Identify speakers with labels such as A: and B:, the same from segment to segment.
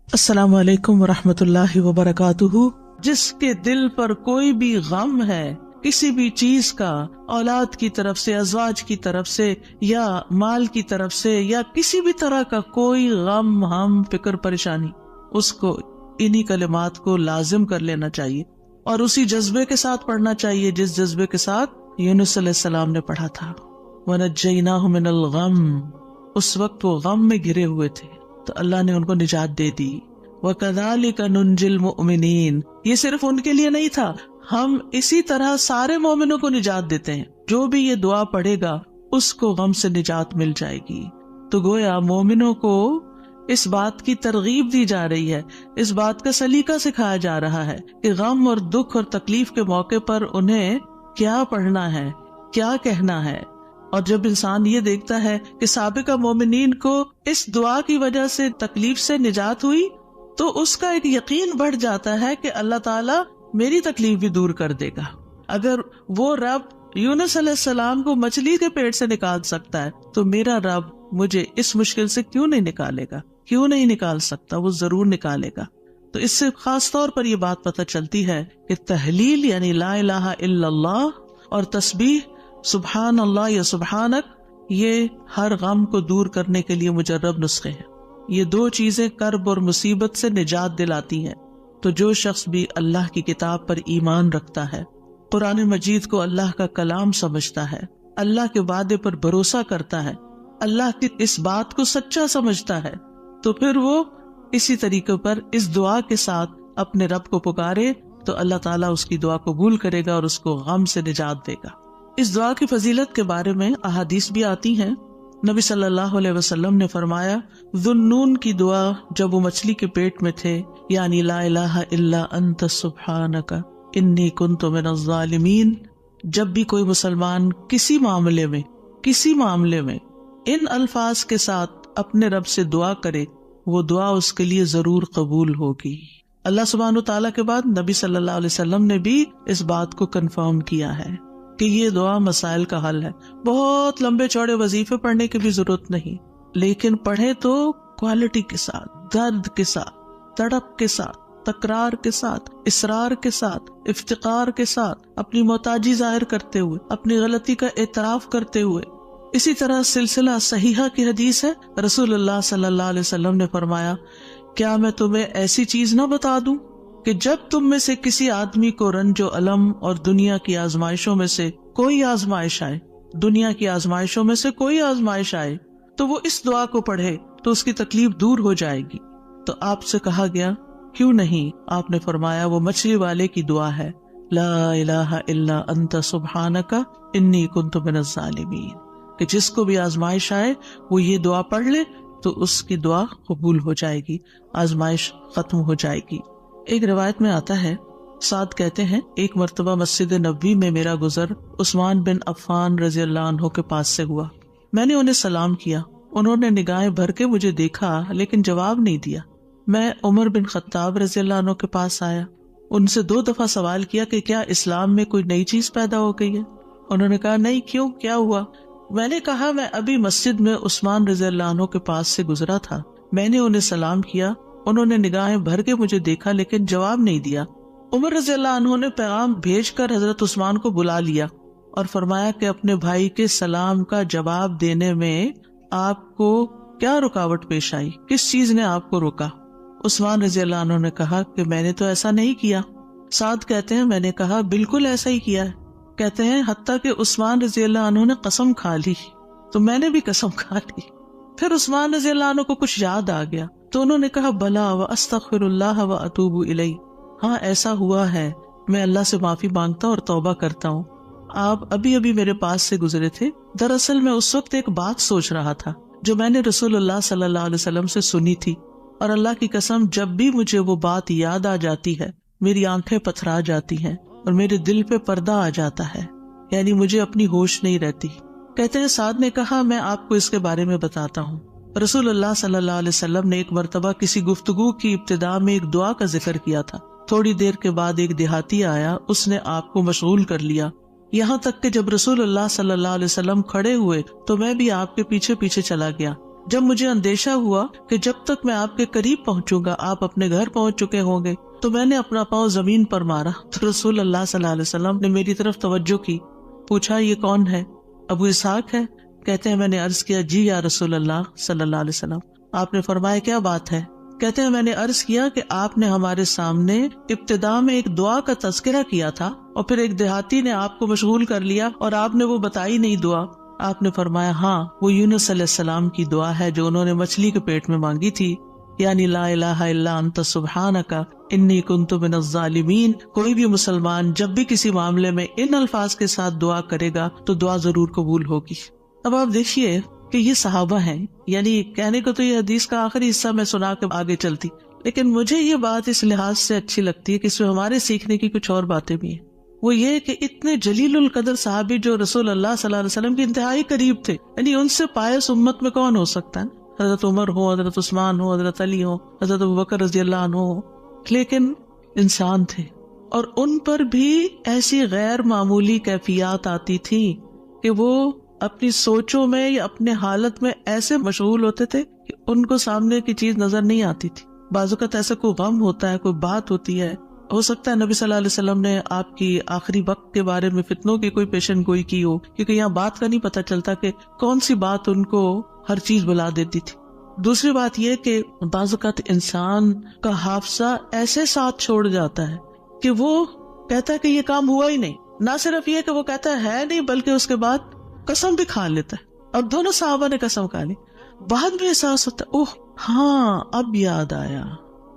A: السلام علیکم ورحمۃ اللہ وبرکاتہ۔ جس کے دل پر کوئی بھی غم ہے کسی بھی چیز کا، اولاد کی طرف سے، ازواج کی طرف سے، یا مال کی طرف سے، یا کسی بھی طرح کا کوئی غم، ہم، فکر، پریشانی، اس کو انہی کلمات کو لازم کر لینا چاہیے اور اسی جذبے کے ساتھ پڑھنا چاہیے جس جذبے کے ساتھ یونس علیہ السلام نے پڑھا تھا۔ وَنَجَّيْنَاهُ مِنَ الْغَمِّ، اس وقت وہ غم میں گھرے ہوئے تھے تو اللہ نے ان کو نجات دے دی۔ وَكَذَلِكَ نُنْجِي الْمُؤْمِنِينَ، یہ صرف ان کے لیے نہیں تھا، ہم اسی طرح سارے مومنوں کو نجات دیتے ہیں۔ جو بھی یہ دعا پڑھے گا اس کو غم سے نجات مل جائے گی۔ تو گویا مومنوں کو اس بات کی ترغیب دی جا رہی ہے، اس بات کا سلیقہ سکھایا جا رہا ہے کہ غم اور دکھ اور تکلیف کے موقع پر انہیں کیا پڑھنا ہے، کیا کہنا ہے۔ اور جب انسان یہ دیکھتا ہے کہ سابقہ مومنین کو اس دعا کی وجہ سے تکلیف سے نجات ہوئی تو اس کا ایک یقین بڑھ جاتا ہے کہ اللہ تعالیٰ میری تکلیف بھی دور کر دے گا۔ اگر وہ رب یونس علیہ السلام کو مچھلی کے پیٹ سے نکال سکتا ہے تو میرا رب مجھے اس مشکل سے کیوں نہیں نکالے گا، کیوں نہیں نکال سکتا، وہ ضرور نکالے گا۔ تو اس سے خاص طور پر یہ بات پتہ چلتی ہے کہ تحلیل یعنی لا الہ الا اللہ اور تسبیح سبحان اللہ یا سبحانک، یہ ہر غم کو دور کرنے کے لیے مجرب نسخے ہیں۔ یہ دو چیزیں کرب اور مصیبت سے نجات دلاتی ہیں۔ تو جو شخص بھی اللہ کی کتاب پر ایمان رکھتا ہے، قرآن مجید کو اللہ کا کلام سمجھتا ہے، اللہ کے وعدے پر بھروسہ کرتا ہے، اللہ کی اس بات کو سچا سمجھتا ہے، تو پھر وہ اسی طریقے پر اس دعا کے ساتھ اپنے رب کو پکارے تو اللہ تعالیٰ اس کی دعا قبول کرے گا اور اس کو غم سے نجات دے گا۔ اس دعا کی فضیلت کے بارے میں احادیث بھی آتی ہیں۔ نبی صلی اللہ علیہ وسلم نے فرمایا، ذُنُّون کی دعا جب وہ مچھلی کے پیٹ میں تھے، یعنی لا الہ الا انت سبحانک انی کنت من الظالمین، جب بھی کوئی مسلمان کسی معاملے میں ان الفاظ کے ساتھ اپنے رب سے دعا کرے، وہ دعا اس کے لیے ضرور قبول ہوگی۔ اللہ سبحانہ تعالیٰ کے بعد نبی صلی اللہ علیہ وسلم نے بھی اس بات کو کنفرم کیا ہے کہ یہ دعا مسائل کا حل ہے۔ بہت لمبے چوڑے وظیفے پڑھنے کی بھی ضرورت نہیں، لیکن پڑھے تو کوالٹی کے ساتھ، درد کے ساتھ، تڑپ کے ساتھ، تکرار کے ساتھ، اصرار کے ساتھ، افتقار کے ساتھ، اپنی محتاجی ظاہر کرتے ہوئے، اپنی غلطی کا اعتراف کرتے ہوئے۔ اسی طرح سلسلہ صحیحہ کی حدیث ہے، رسول اللہ صلی اللہ علیہ وسلم نے فرمایا، کیا میں تمہیں ایسی چیز نہ بتا دوں کہ جب تم میں سے کسی آدمی کو رنج و الم اور دنیا کی آزمائشوں میں سے کوئی آزمائش آئے تو وہ اس دعا کو پڑھے تو اس کی تکلیف دور ہو جائے گی۔ تو آپ سے کہا گیا کیوں نہیں؟ آپ نے فرمایا وہ مچھلی والے کی دعا ہے، لا الہ الا انت سبحانک انی کنت من الظالمین، کہ جس کو بھی آزمائش آئے وہ یہ دعا پڑھ لے تو اس کی دعا قبول ہو جائے گی، آزمائش ختم ہو جائے گی۔ ایک روایت میں آتا ہے، سعد کہتے ہیں، ایک مرتبہ مسجد نبوی میں میرا گزر عثمان بن عفان رضی اللہ عنہ کے پاس سے ہوا۔ میں نے انہیں سلام کیا، انہوں نے نگاہیں بھر کے مجھے دیکھا لیکن جواب نہیں دیا۔ میں عمر بن خطاب رضی اللہ عنہ کے پاس آیا، ان سے 2 دفعہ سوال کیا کہ کیا اسلام میں کوئی نئی چیز پیدا ہو گئی ہے؟ انہوں نے کہا نہیں، کیوں، کیا ہوا؟ میں نے کہا میں ابھی مسجد میں عثمان رضی اللہ عنہ کے پاس سے گزرا تھا، میں نے انہیں سلام کیا، انہوں نے نگاہیں بھر کے مجھے دیکھا لیکن جواب نہیں دیا۔ عمر رضی اللہ عنہ نے پیغام بھیج کر حضرت عثمان کو بلا لیا اور فرمایا کہ اپنے بھائی کے سلام کا جواب دینے میں آپ کو کیا رکاوٹ پیش آئی، کس چیز نے آپ کو روکا؟ عثمان رضی اللہ عنہ نے کہا کہ میں نے تو ایسا نہیں کیا۔ سعد کہتے ہیں میں نے کہا بالکل ایسا ہی کیا ہے۔ کہتے ہیں حتیٰ کہ عثمان رضی اللہ عنہ نے قسم کھا لی تو میں نے بھی قسم کھا لی۔ پھر عثمان رضی اللہ عنہ کو کچھ یاد آ گیا تو انہوں نے کہا بلا واستغفر اللہ واتوب الیہ، ہاں ایسا ہوا ہے، میں اللہ سے معافی مانگتا اور توبہ کرتا ہوں۔ آپ ابھی میرے پاس سے گزرے تھے، دراصل میں اس وقت ایک بات سوچ رہا تھا جو میں نے رسول اللہ صلی اللہ علیہ وسلم سے سنی تھی، اور اللہ کی قسم جب بھی مجھے وہ بات یاد آ جاتی ہے میری آنکھیں پتھرا جاتی ہیں اور میرے دل پہ پردہ آ جاتا ہے، یعنی مجھے اپنی ہوش نہیں رہتی۔ کہتے ہیں سعد نے کہا میں آپ کو اس کے بارے میں بتاتا ہوں۔ رسول اللہ صلی اللہ علیہ وسلم نے ایک مرتبہ کسی گفتگو کی ابتدا میں ایک دعا کا ذکر کیا تھا۔ تھوڑی دیر کے بعد ایک دیہاتی آیا، اس نے آپ کو مشغول کر لیا، یہاں تک کہ جب رسول اللہ صلی اللہ علیہ وسلم کھڑے ہوئے تو میں بھی آپ کے پیچھے پیچھے چلا گیا۔ جب مجھے اندیشہ ہوا کہ جب تک میں آپ کے قریب پہنچوں گا آپ اپنے گھر پہنچ چکے ہوں گے، تو میں نے اپنا پاؤں زمین پر مارا تو رسول اللہ صلی اللہ علیہ وسلم نے میری طرف توجہ کی، پوچھا یہ کون ہے؟ ابو اسحاق ہے؟ کہتے ہیں میں نے عرض کیا جی یا رسول اللہ صلی اللہ علیہ وسلم۔ آپ نے فرمایا کیا بات ہے؟ کہتے ہیں میں نے عرض کیا کہ آپ نے ہمارے سامنے ابتدا میں ایک دعا کا تذکرہ کیا تھا اور پھر ایک دیہاتی نے آپ کو مشغول کر لیا اور آپ نے وہ بتائی نہیں دعا۔ آپ نے فرمایا ہاں وہ یونس علیہ السلام کی دعا ہے جو انہوں نے مچھلی کے پیٹ میں مانگی تھی، یعنی لا الہ الا انت سبحانک انی کنت من الظالمین۔ کوئی بھی مسلمان جب بھی کسی معاملے میں ان الفاظ کے ساتھ دعا کرے گا تو دعا ضرور قبول ہوگی۔ اب آپ دیکھیے کہ یہ صحابہ ہیں، یعنی کہنے کو تو یہ حدیث کا آخری حصہ میں سنا کے آگے چلتی، لیکن مجھے یہ بات اس لحاظ سے اچھی لگتی ہے کہ اس میں ہمارے سیکھنے کی کچھ اور باتیں بھی ہیں۔ وہ یہ کہ اتنے جلیل القدر صحابی جو رسول اللہ صلی اللہ علیہ وسلم کے انتہائی قریب تھے، یعنی ان سے پائس امت میں کون ہو سکتا ہے؟ حضرت عمر ہو، حضرت عثمان ہو، حضرت علی ہو، حضرت ابوبکر رضی اللہ عنہ ہو، لیکن انسان تھے اور ان پر بھی ایسی غیر معمولی کیفیات آتی تھی کہ وہ اپنی سوچوں میں یا اپنے حالت میں ایسے مشغول ہوتے تھے کہ ان کو سامنے کی چیز نظر نہیں آتی تھی۔ بعض اوقات ایسا کوئی غم ہوتا ہے، کوئی بات ہوتی ہے، ہو سکتا ہے نبی صلی اللہ علیہ وسلم نے آپ کی آخری وقت کے بارے میں فتنوں کی کوئی پیشن گوئی کی ہو، کیونکہ یہاں بات کا نہیں پتہ چلتا کہ کون سی بات ان کو ہر چیز بلا دیتی تھی۔ دوسری بات یہ کہ بعض اوقات انسان کا حافظہ ایسے ساتھ چھوڑ جاتا ہے کہ وہ کہتا ہے کہ یہ کام ہوا ہی نہیں، نہ صرف یہ کہ وہ کہتا ہے نہیں بلکہ اس کے بعد قسم بھی کھا لیتا ہے، اور دونوں صحابہ نے قسم کھا لی، بعد میں احساس ہوتا ہے اوہ ہاں اب یاد آیا۔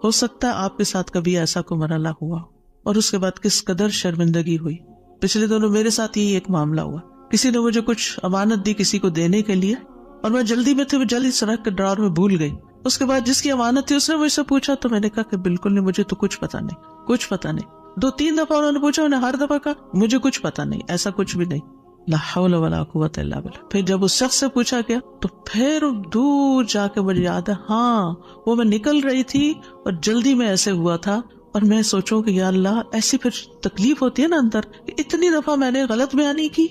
A: ہو سکتا ہے آپ کے ساتھ کبھی ایسا کوئی مرحلہ ہوا اور اس کے بعد کس قدر شرمندگی ہوئی۔ پچھلے دنوں میرے ساتھ یہی ایک معاملہ ہوا، کسی نے مجھے کچھ امانت دی کسی کو دینے کے لیے اور میں جلدی میں تھی، وہ جلدی سڑک کے ڈرار میں بھول گئی۔ اس کے بعد جس کی امانت تھی اس نے مجھ سے پوچھا تو میں نے کہا کہ بالکل نہیں، مجھے تو کچھ پتا نہیں، کچھ پتا نہیں۔ 2-3 دفعہ انہوں نے پوچھا، انہیں ہر دفعہ کہا مجھے کچھ پتا نہیں، ایسا کچھ بھی نہیں۔ لا حول ولا قوت الا باللہ۔ پھر جب اس شخص سے پوچھا گیا تو پھر دور جا کے مجھے یاد ہے، ہاں وہ میں نکل رہی تھی اور جلدی میں ایسے ہوا تھا، اور میں سوچوں کہ یا اللہ ایسی پھر تکلیف ہوتی ہے نا اندر کہ اتنی دفعہ میں نے غلط بیانی کی۔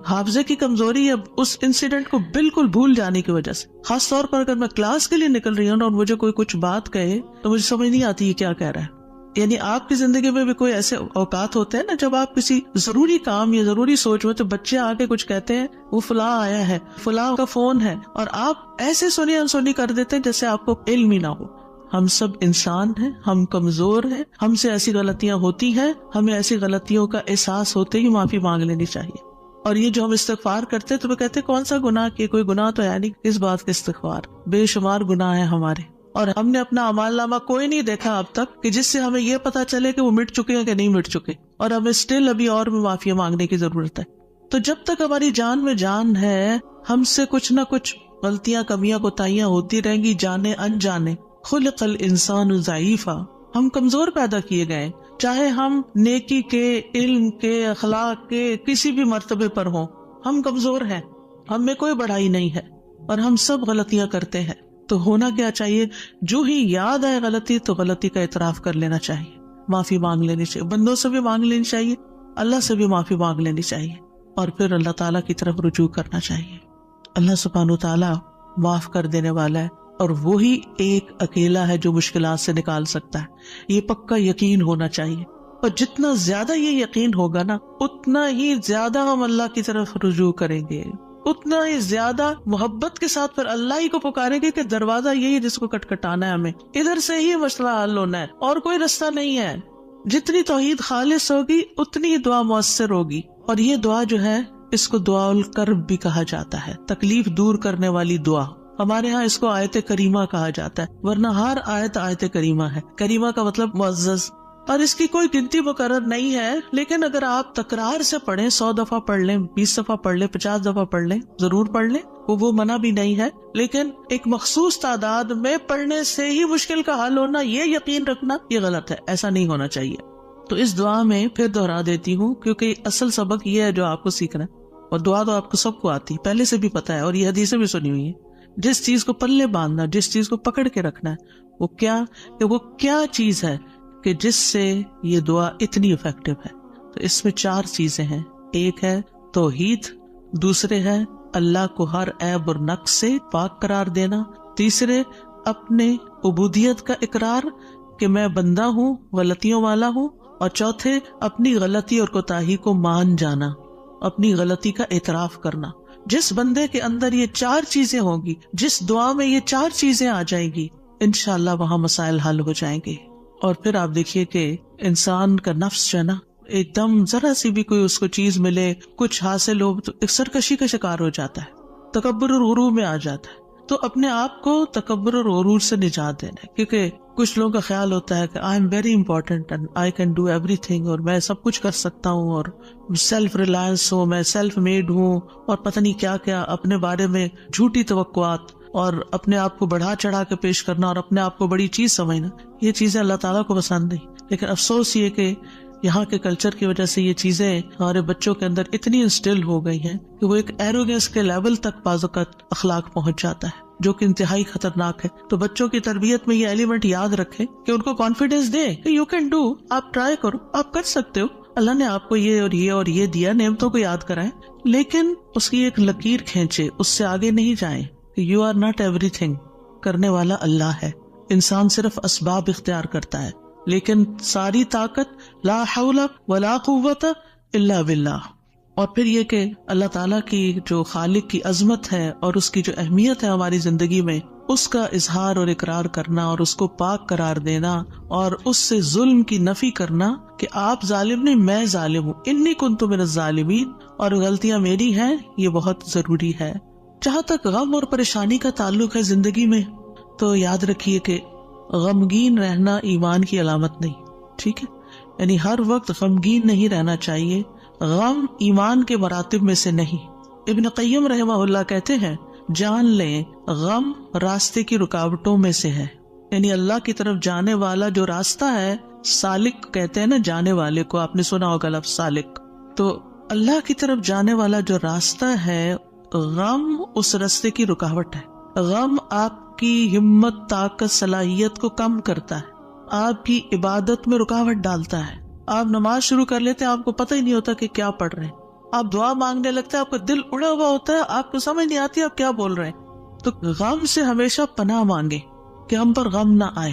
A: حافظے کی کمزوری اب اس انسیڈنٹ کو بالکل بھول جانے کی وجہ سے، خاص طور پر اگر میں کلاس کے لیے نکل رہی ہوں اور مجھے کوئی کچھ بات کہے تو مجھے سمجھ نہیں آتی یہ کیا کہہ رہا ہے۔ یعنی آپ کی زندگی میں بھی کوئی ایسے اوقات ہوتے ہیں نا جب آپ کسی ضروری کام یا ضروری سوچ میں تو بچے آ کے کچھ کہتے ہیں وہ فلاں آیا ہے، فلاں کا فون ہے، اور آپ ایسے سنی انسنی کر دیتے ہیں جیسے آپ کو علم ہی نہ ہو۔ ہم سب انسان ہیں، ہم کمزور ہیں، ہم سے ایسی غلطیاں ہوتی ہیں، ہمیں ایسی غلطیوں کا احساس ہوتے ہی معافی مانگ لینی چاہیے۔ اور یہ جو ہم استغفار کرتے تو وہ کہتے کون سا گناہ کیا، کوئی گناہ تو ہے نہیں، اس بات کا استغفار، بے شمار گناہ ہیں ہمارے، اور ہم نے اپنا اعمال نامہ کوئی نہیں دیکھا اب تک کہ جس سے ہمیں یہ پتا چلے کہ وہ مٹ چکے ہیں کہ نہیں مٹ چکے، اور ہمیں اسٹل ابھی اور بھی معافی مانگنے کی ضرورت ہے۔ تو جب تک ہماری جان میں جان ہے ہم سے کچھ نہ کچھ غلطیاں، کمیاں، کوتاہیاں ہوتی رہیں گی، جانے انجانے۔ خلق الانسان ضعیفا، ہم کمزور پیدا کیے گئے، چاہے ہم نیکی کے، علم کے، اخلاق کے کسی بھی مرتبے پر ہوں، ہم کمزور ہیں، ہم میں کوئی بڑائی نہیں ہے اور ہم سب غلطیاں کرتے ہیں۔ تو ہونا کیا چاہیے، جو ہی یاد آئے غلطی تو غلطی کا اعتراف کر لینا چاہیے، معافی مانگ لینی چاہیے، بندوں سے بھی مانگ لینی چاہیے، اللہ سے بھی معافی مانگ لینی چاہیے، اور پھر اللہ تعالیٰ کی طرف رجوع کرنا چاہیے۔ اللہ سبحانہ تعالیٰ معاف کر دینے والا ہے، اور وہی ایک اکیلا ہے جو مشکلات سے نکال سکتا ہے، یہ پکا یقین ہونا چاہیے۔ اور جتنا زیادہ یہ یقین ہوگا نا اتنا ہی زیادہ ہم اللہ کی طرف رجوع کریں گے، اتنا ہی زیادہ محبت کے ساتھ پھر اللہ ہی کو پکاریں گے کہ دروازہ یہی ہے جس کو کٹکھٹانا ہے، ہمیں ادھر سے ہی مسئلہ حل ہونا ہے اور کوئی رستہ نہیں ہے۔ جتنی توحید خالص ہوگی اتنی ہی دعا مؤثر ہوگی، اور یہ دعا جو ہے اس کو دعا الکرب بھی کہا جاتا ہے، تکلیف دور کرنے والی دعا۔ ہمارے ہاں اس کو آیت کریمہ کہا جاتا ہے، ورنہ ہر آیت کریمہ ہے۔ کریمہ کا مطلب معزز، اور اس کی کوئی گنتی مقرر نہیں ہے، لیکن اگر آپ تکرار سے پڑھیں، 100 دفعہ پڑھ لیں، 20 دفعہ پڑھ لیں، 50 دفعہ پڑھ لیں، ضرور پڑھ لیں، وہ منع بھی نہیں ہے، لیکن ایک مخصوص تعداد میں پڑھنے سے ہی مشکل کا حل ہونا، یہ یقین رکھنا یہ غلط ہے، ایسا نہیں ہونا چاہیے۔ تو اس دعا میں پھر دوہرا دیتی ہوں کیونکہ اصل سبق یہ ہے جو آپ کو سیکھنا ہے، اور دعا تو آپ کو سب کو آتی، پہلے سے بھی پتا ہے، اور یہ حدیثیں بھی سنی ہوئی ہیں۔ جس چیز کو پلے باندھنا، جس چیز کو پکڑ کے رکھنا ہے، وہ کیا چیز ہے کہ جس سے یہ دعا اتنی افیکٹو ہے۔ تو اس میں 4 چیزیں ہیں، ایک ہے توحید، دوسرے ہے اللہ کو ہر عیب اور نقص سے پاک قرار دینا. تیسرے اپنے عبودیت کا اقرار کہ میں بندہ ہوں، غلطیوں والا ہوں. اور چوتھے اپنی غلطی اور کوتاہی کو مان جانا، اپنی غلطی کا اعتراف کرنا. جس بندے کے اندر یہ 4 چیزیں ہوں گی، جس دعا میں یہ 4 چیزیں آ جائیں گی، انشاءاللہ وہاں مسائل حل ہو جائیں گے. اور پھر آپ دیکھیے کہ انسان کا نفس جو ہے نا، ایک دم ذرا سی بھی کوئی اس کو چیز ملے، کچھ حاصل ہو تو ایک سرکشی کا شکار ہو جاتا ہے، تکبر اور غرور میں آ جاتا ہے. تو اپنے آپ کو تکبر اور غرور سے نجات دینا ہے، کیونکہ کچھ لوگوں کا خیال ہوتا ہے کہ I am very important and I can do every thing, اور میں سب کچھ کر سکتا ہوں، اور سیلف ریلائنس ہوں، میں سیلف میڈ ہوں، اور پتہ نہیں کیا کیا اپنے بارے میں جھوٹی توقعات اور اپنے آپ کو بڑھا چڑھا کے پیش کرنا اور اپنے آپ کو بڑی چیز سمجھنا. یہ چیزیں اللہ تعالیٰ کو پسند نہیں. لیکن افسوس یہ کہ یہاں کے کلچر کی وجہ سے یہ چیزیں ہمارے بچوں کے اندر اتنی انسٹل ہو گئی ہیں کہ وہ ایک ایروگنس کے لیول تک بعض اوقات اخلاق پہنچ جاتا ہے، جو کہ انتہائی خطرناک ہے. تو بچوں کی تربیت میں یہ ایلیمنٹ یاد رکھیں کہ ان کو کانفیڈینس دے کہ یو کین ڈو، آپ ٹرائی کرو، آپ کر سکتے ہو، اللہ نے آپ کو یہ اور یہ اور یہ دیا، نعمتوں کو یاد کرائیں، لیکن اس کی ایک لکیر کھینچے، اس سے آگے نہیں جائیں. You are not everything, کرنے والا اللہ ہے. انسان صرف اسباب اختیار کرتا ہے، لیکن ساری طاقت لا حول ولا قوت الا باللہ. اور پھر یہ کہ اللہ تعالیٰ کی جو خالق کی عظمت ہے اور اس کی جو اہمیت ہے ہماری زندگی میں، اس کا اظہار اور اقرار کرنا اور اس کو پاک قرار دینا اور اس سے ظلم کی نفی کرنا کہ آپ ظالم نہیں، میں ظالم ہوں، انی کنت من الظالمین، اور غلطیاں میری ہیں، یہ بہت ضروری ہے. جہاں تک غم اور پریشانی کا تعلق ہے زندگی میں، تو یاد رکھیے کہ غمگین رہنا ایمان کی علامت نہیں. ٹھیک ہے، یعنی ہر وقت غمگین نہیں رہنا چاہیے. غم ایمان کے مراتب میں سے نہیں. ابن قیم رحمہ اللہ کہتے ہیں، جان لیں غم راستے کی رکاوٹوں میں سے ہے. یعنی اللہ کی طرف جانے والا جو راستہ ہے، سالک کہتے ہیں نا جانے والے کو، آپ نے سنا ہوگا لفظ سالک. تو اللہ کی طرف جانے والا جو راستہ ہے، غم اس راستے کی رکاوٹ ہے. غم آپ کی ہمت، طاقت، صلاحیت کو کم کرتا ہے، آپ کی عبادت میں رکاوٹ ڈالتا ہے. آپ نماز شروع کر لیتے ہیں، آپ کو پتہ ہی نہیں ہوتا کہ کیا پڑھ رہے ہیں. آپ دعا مانگنے لگتے ہیں، آپ کا دل اڑا ہوا ہوتا ہے، آپ کو سمجھ نہیں آتی آپ کیا بول رہے ہیں. تو غم سے ہمیشہ پناہ مانگے کہ ہم پر غم نہ آئے.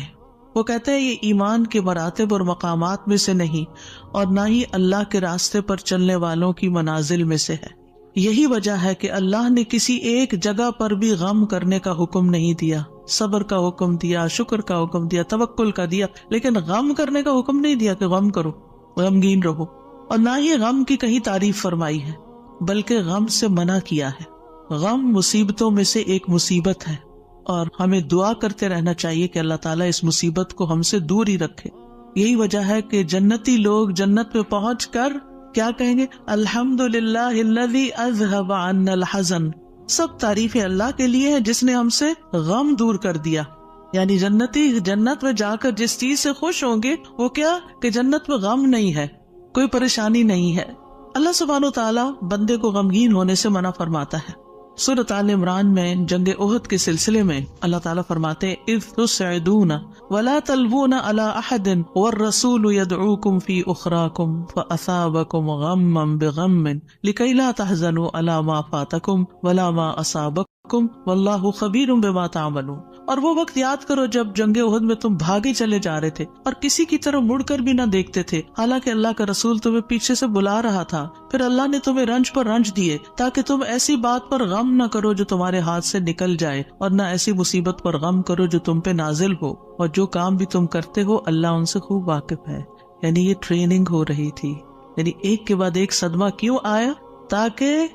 A: وہ کہتے ہیں یہ ایمان کے مراتب اور مقامات میں سے نہیں، اور نہ ہی اللہ کے راستے پر چلنے والوں کی منازل میں سے ہے. یہی وجہ ہے کہ اللہ نے کسی ایک جگہ پر بھی غم کرنے کا حکم نہیں دیا. صبر کا حکم دیا، شکر کا حکم دیا، توکل کا دیا، لیکن غم کرنے کا حکم نہیں دیا کہ غم کرو، غمگین رہو. اور نہ ہی غم کی کہیں تعریف فرمائی ہے، بلکہ غم سے منع کیا ہے. غم مصیبتوں میں سے ایک مصیبت ہے، اور ہمیں دعا کرتے رہنا چاہیے کہ اللہ تعالیٰ اس مصیبت کو ہم سے دور ہی رکھے. یہی وجہ ہے کہ جنتی لوگ جنت میں پہنچ کر کیا کہیں گے؟ الحمدللہ الذی اذہب عنا الحزن. سب تعریفیں اللہ کے لیے ہیں جس نے ہم سے غم دور کر دیا. یعنی جنتی جنت میں جا کر جس چیز سے خوش ہوں گے وہ کیا کہ جنت میں غم نہیں ہے، کوئی پریشانی نہیں ہے. اللہ سبحانہ و تعالیٰ بندے کو غمگین ہونے سے منع فرماتا ہے. سورۃ آل عمران میں جنگ احد کے سلسلے میں اللہ تعالیٰ فرماتے ہیں اذ تسعدون ولا تلوون علی احد والرسول يدعوكم في اخراكم فاصابكم غما بغم لكي لا تحزنوا على ما فاتكم ولا ما اصابكم واللہ خبیر بما تعملون. اور وہ وقت یاد کرو جب جنگ احد میں تم بھاگے چلے جا رہے تھے اور کسی کی طرف مڑ کر بھی نہ دیکھتے تھے، حالانکہ اللہ کا رسول تمہیں پیچھے سے بلا رہا تھا. پھر اللہ نے تمہیں رنج پر رنج دیے تاکہ تم ایسی بات پر غم نہ کرو جو تمہارے ہاتھ سے نکل جائے، اور نہ ایسی مصیبت پر غم کرو جو تم پہ نازل ہو. اور جو کام بھی تم کرتے ہو اللہ ان سے خوب واقف ہے. یعنی یہ ٹریننگ ہو رہی تھی. یعنی ایک کے بعد ایک صدمہ کیوں آیا؟ تاکہ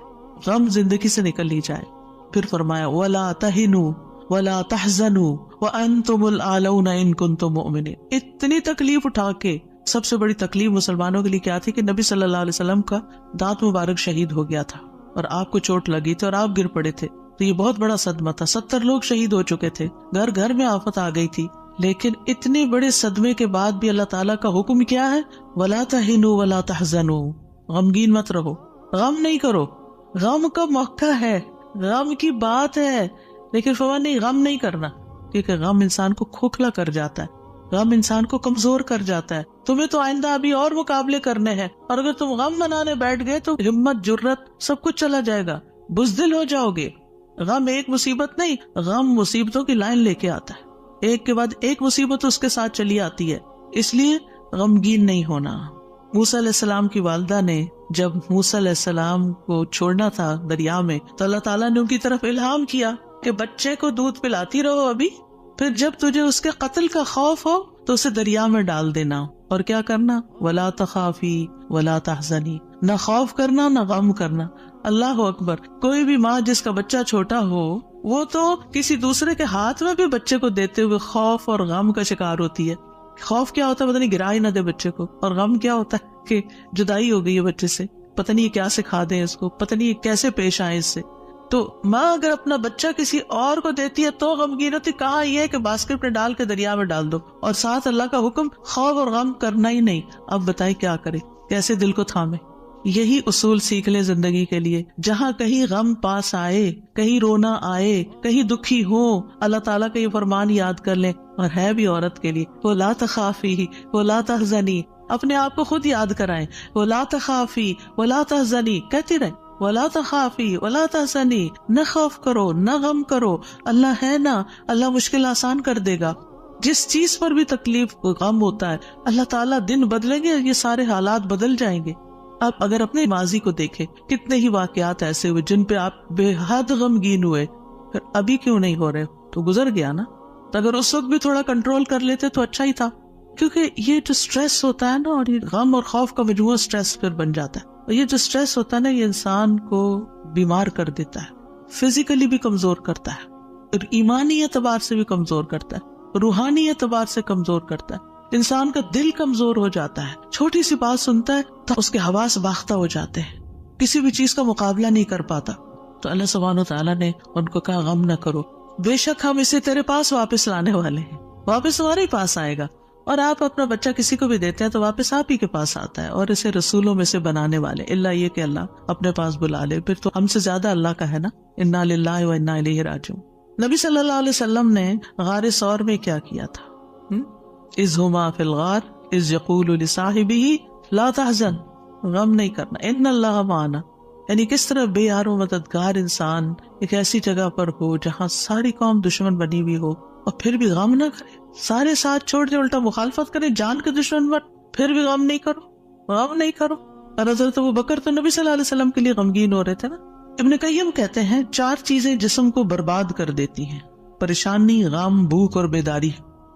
A: غم زندگی سے نکل ہی جائے. پھر فرمایا وَلَا تَهِنُوا وَلَا تَحْزَنُوا وَأَنْتُمُ الْأَعْلَوْنَ إِن كُنتُم مُؤْمِنِينَ. اتنی تکلیف اٹھا کے، سب سے بڑی تکلیف مسلمانوں کے لیے کیا تھی کہ نبی صلی اللہ علیہ وسلم کا دانت مبارک شہید ہو گیا تھا اور آپ کو چوٹ لگی تھی اور آپ گر پڑے تھے. تو یہ بہت بڑا صدمہ تھا. 70 لوگ شہید ہو چکے تھے، گھر گھر میں آفت آ گئی تھی. لیکن اتنے بڑے صدمے کے بعد بھی اللہ تعالیٰ کا حکم کیا ہے؟ وَلَا تَهِنُوا وَلَا تَحْزَنُوا. غمگین مت رہو، غم نہیں کرو. غم کا موقع ہے، غم کی بات ہے، لیکن فرمایا نہیں، غم نہیں کرنا، کیونکہ غم انسان کو کھوکھلا کر جاتا ہے، غم انسان کو کمزور کر جاتا ہے. تمہیں تو آئندہ ابھی اور مقابلے کرنے ہیں، اور اگر تم غم منانے بیٹھ گئے تو ہمت، جرت، سب کچھ چلا جائے گا. بزدل ہو جاؤ گے. غم ایک مصیبت نہیں، غم مصیبتوں کی لائن لے کے آتا ہے، ایک کے بعد ایک مصیبت اس کے ساتھ چلی آتی ہے، اس لیے غمگین نہیں ہونا. موسیٰ علیہ السلام کی والدہ نے جب موسیٰ علیہ السلام کو چھوڑنا تھا دریا میں تو اللہ تعالیٰ نے ان کی طرف الہام کیا کہ بچے کو دودھ پلاتی رہو ابھی، پھر جب تجھے اس کے قتل کا خوف ہو تو اسے دریا میں ڈال دینا. اور کیا کرنا؟ ولا تخافی ولا تحزنی، نہ خوف کرنا نہ غم کرنا. اللہ اکبر. کوئی بھی ماں جس کا بچہ چھوٹا ہو وہ تو کسی دوسرے کے ہاتھ میں بھی بچے کو دیتے ہوئے خوف اور غم کا شکار ہوتی ہے. خوف کیا ہوتا ہے؟ پتہ نہیں گرا ہی نہ دے بچے کو. اور غم کیا ہوتا ہے کہ جدائی ہو گئی ہے بچے سے، پتہ نہیں کیا سکھا دیں اس کو، پتہ نہیں کیسے پیش آئے اس سے. تو ماں اگر اپنا بچہ کسی اور کو دیتی ہے تو غمگین ہوتی. کہاں یہ ہے کہ باسکٹ میں ڈال کے دریا میں ڈال دو، اور ساتھ اللہ کا حکم خوف اور غم کرنا ہی نہیں. اب بتائیں کیا کرے، کیسے دل کو تھامے. یہی اصول سیکھ لیں زندگی کے لیے. جہاں کہیں غم پاس آئے، کہیں رونا آئے، کہیں دکھی ہو، اللہ تعالیٰ کا یہ فرمان یاد کر لیں. اور ہے بھی عورت کے لیے، وَلَا تَخَافِي وَلَا تَحْزَنِي. اپنے آپ کو خود یاد کرائیں، وَلَا تَخَافِي وَلَا تَحْزَنِي کہتی رہیں، وَلَا تَخَافِي وَلَا تَحْزَنِي. نہ خوف کرو نہ غم کرو، اللہ ہے نا، اللہ مشکل آسان کر دے گا. جس چیز پر بھی تکلیف غم ہوتا ہے اللہ تعالیٰ دن بدلیں گے، یہ سارے حالات بدل جائیں گے. آپ اگر اپنے ماضی کو دیکھیں، کتنے ہی واقعات ایسے ہوئے جن پہ آپ بے حد غمگین ہوئے، پھر ابھی کیوں نہیں ہو رہے؟ تو گزر گیا نا. تو اگر اس وقت بھی تھوڑا کنٹرول کر لیتے تو اچھا ہی تھا. کیونکہ یہ جو سٹریس ہوتا ہے نا، اور یہ غم اور خوف کا مجموعہ سٹریس پھر بن جاتا ہے. اور یہ جو سٹریس ہوتا ہے نا، یہ انسان کو بیمار کر دیتا ہے، فزیکلی بھی کمزور کرتا ہے، اور ایمانی اعتبار سے بھی کمزور کرتا ہے، روحانی اعتبار سے کمزور کرتا ہے. انسان کا دل کمزور ہو جاتا ہے، چھوٹی سی بات سنتا ہے تو اس کے حواس باختہ ہو جاتے ہیں، کسی بھی چیز کا مقابلہ نہیں کر پاتا. تو اللہ سبحانہ وتعالیٰ نے ان کو کہا غم نہ کرو، بے شک ہم اسے تیرے پاس واپس لانے والے ہیں، واپس تمہارے پاس آئے گا. اور آپ اپنا بچہ کسی کو بھی دیتے ہیں تو واپس آپ ہی کے پاس آتا ہے. اور اسے رسولوں میں سے بنانے والے، اللہ یہ کہ اللہ اپنے پاس بلا لے، پھر تو ہم سے زیادہ اللہ کا ہے نا. انا للہ و انا الیہ راجعون. نبی صلی اللہ علیہ وسلم نے غار ثور میں کیا کیا تھا؟ اذ ہما فی الغار اذ یقول لصاحبہ لا تحزن، غم نہیں کرنا، ان اللہ معنا. یعنی کس طرح بے یار و مددگار انسان ایک ایسی جگہ پر ہو جہاں ساری قوم دشمن بنی ہوئی ہو اور پھر بھی غم نہ کرے، سارے ساتھ چھوڑ دے، الٹا مخالفت کرے، جان کے دشمن بن، پھر بھی غم نہیں کرو، غم نہیں کرو. اور حضرت ابوبکر تو نبی صلی اللہ علیہ وسلم کے لیے غمگین ہو رہے تھے نا. ابن قیم کہتے ہیں 4 چیزیں جسم کو برباد کر دیتی ہیں: پریشانی، غم، بھوک اور بیداری.